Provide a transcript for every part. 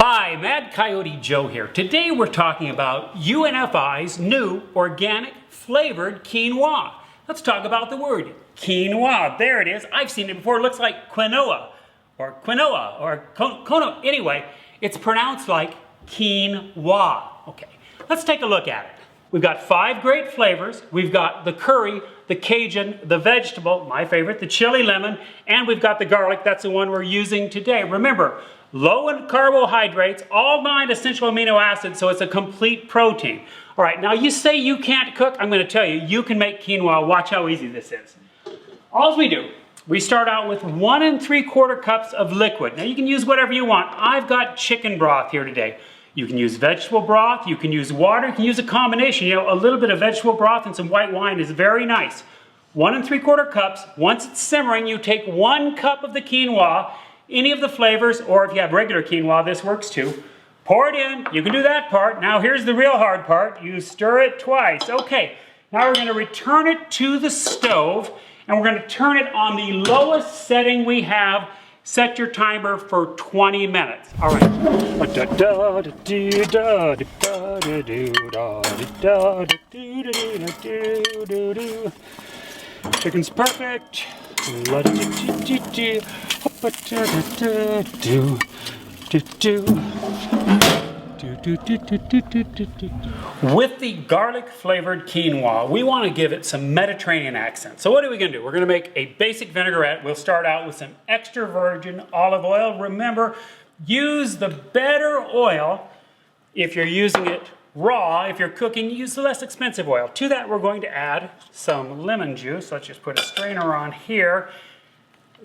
Hi, Mad Coyote Joe here. Today we're talking about UNFI's new organic flavored quinoa. Let's talk about the word quinoa. There it is. I've seen it before. It looks like quinoa or quinoa. Anyway, it's pronounced like quinoa. Okay, let's take a look at it. We've got 5 great flavors. We've got the curry, the Cajun, the vegetable, my favorite, the chili lemon, and we've got the garlic. That's the one we're using today. Remember, low in carbohydrates, all 9 essential amino acids, so it's a complete protein. All right, now you say you can't cook. I'm going to tell you, you can make quinoa. Watch how easy this is. All we do, we start out with 1 3/4 cups of liquid. Now you can use whatever you want. I've got chicken broth here today. You can use vegetable broth, you can use water, you can use a combination. You know, a little bit of vegetable broth and some white wine is very nice. 1 3/4 cups. Once it's simmering, you take 1 cup of the quinoa, any of the flavors, or if you have regular quinoa, this works too. Pour it in. You can do that part. Now here's the real hard part. You stir it twice. Okay, now we're going to return it to the stove, and we're going to turn it on the lowest setting we have. Set your timer for 20 minutes. All right. Chicken's perfect. With the garlic flavored quinoa, we want to give it some Mediterranean accent. So what are we going to do? We're going to make a basic vinaigrette. We'll start out with some extra virgin olive oil. Remember, use the better oil if you're using it raw. If you're cooking, use the less expensive oil. To that, we're going to add some lemon juice. Let's just put a strainer on here.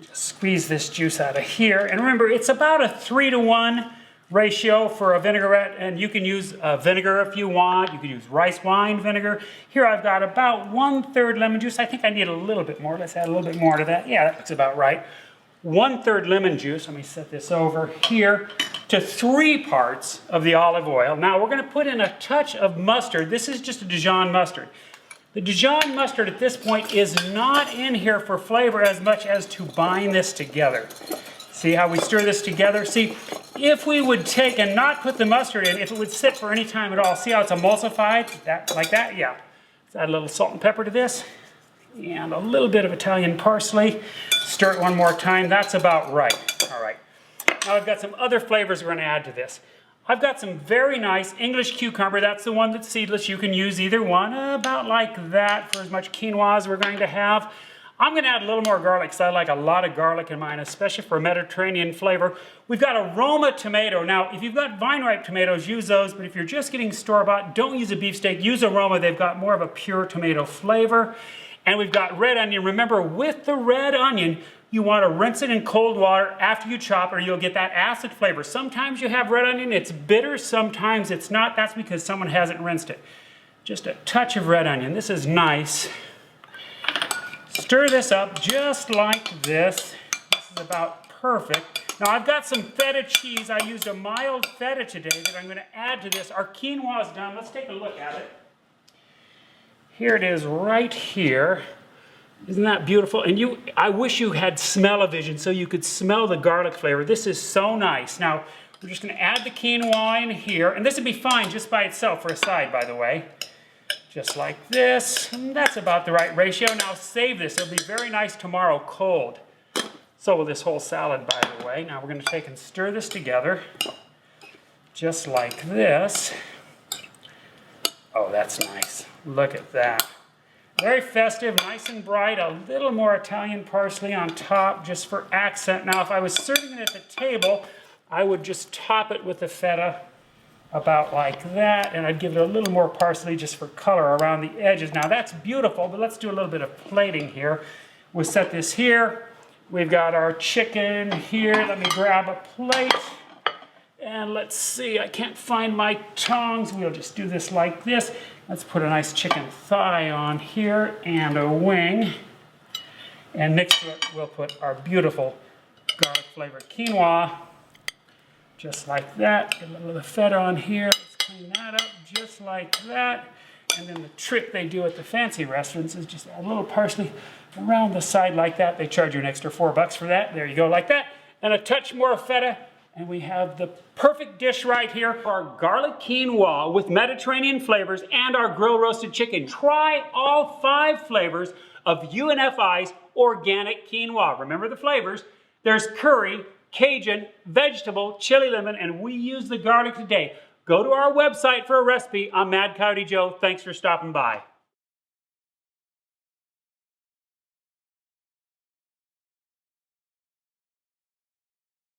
Just squeeze this juice out of here. And remember, it's about a 3-to-1 ratio for a vinaigrette, and you can use vinegar if you want. You can use rice wine vinegar. Here I've got about 1/3 lemon juice. I think I need a little bit more. Let's add a little bit more to that. Yeah, that looks about right. 1/3 lemon juice. Let me set this over here to 3 parts of the olive oil. Now we're going to put in a touch of mustard. This is just a Dijon mustard. The Dijon mustard at this point is not in here for flavor as much as to bind this together. See how we stir this together? See, if we would take and not put the mustard in, if it would sit for any time at all, see how it's emulsified? Like that? Yeah. Let's add a little salt and pepper to this. And a little bit of Italian parsley. Stir it one more time. That's about right. All right. Now I've got some other flavors we're going to add to this. I've got some very nice English cucumber. That's the one that's seedless. You can use either one, about like that for as much quinoa as we're going to have. I'm going to add a little more garlic because I like a lot of garlic in mine, especially for a Mediterranean flavor. We've got a Roma tomato. Now, if you've got vine-ripe tomatoes, use those. But if you're just getting store-bought, don't use a beefsteak. Use a Roma. They've got more of a pure tomato flavor. And we've got red onion. Remember, with the red onion, you want to rinse it in cold water after you chop, or you'll get that acid flavor. Sometimes you have red onion, it's bitter. Sometimes it's not. That's because someone hasn't rinsed it. Just a touch of red onion. This is nice. Stir this up just like this. This is about perfect. Now I've got some feta cheese. I used a mild feta today that I'm going to add to this. Our quinoa is done. Let's take a look at it. Here it is right here. Isn't that beautiful? And I wish you had smell-o-vision so you could smell the garlic flavor. This is so nice. Now we're just going to add the quinoa in here. And this would be fine just by itself for a side, by the way. Just like this. And that's about the right ratio. Now save this. It'll be very nice tomorrow cold. So will this whole salad, by the way. Now we're going to take and stir this together. Just like this. Oh, that's nice. Look at that. Very festive, nice and bright. A little more Italian parsley on top just for accent. Now if I was serving it at the table, I would just top it with the feta. About like that, and I'd give it a little more parsley just for color around the edges. Now that's beautiful, but let's do a little bit of plating here. We'll set this here. We've got our chicken here. Let me grab a plate. And let's see, I can't find my tongs. We'll just do this like this. Let's put a nice chicken thigh on here and a wing. And next to it, we'll put our beautiful garlic flavored quinoa. Just like that. Get a little of the feta on here. Let's clean that up just like that. And then the trick they do at the fancy restaurants is just add a little parsley around the side like that. They charge you an extra $4 for that. There you go, like that. And a touch more feta, And we have the perfect dish right here, our garlic quinoa with Mediterranean flavors and our grill roasted chicken. Try all 5 flavors of UNFI's organic quinoa. Remember the flavors. There's curry, Cajun, vegetable, chili lemon, and we use the garlic today. Go to our website for a recipe. I'm Mad Coyote Joe. Thanks for stopping by.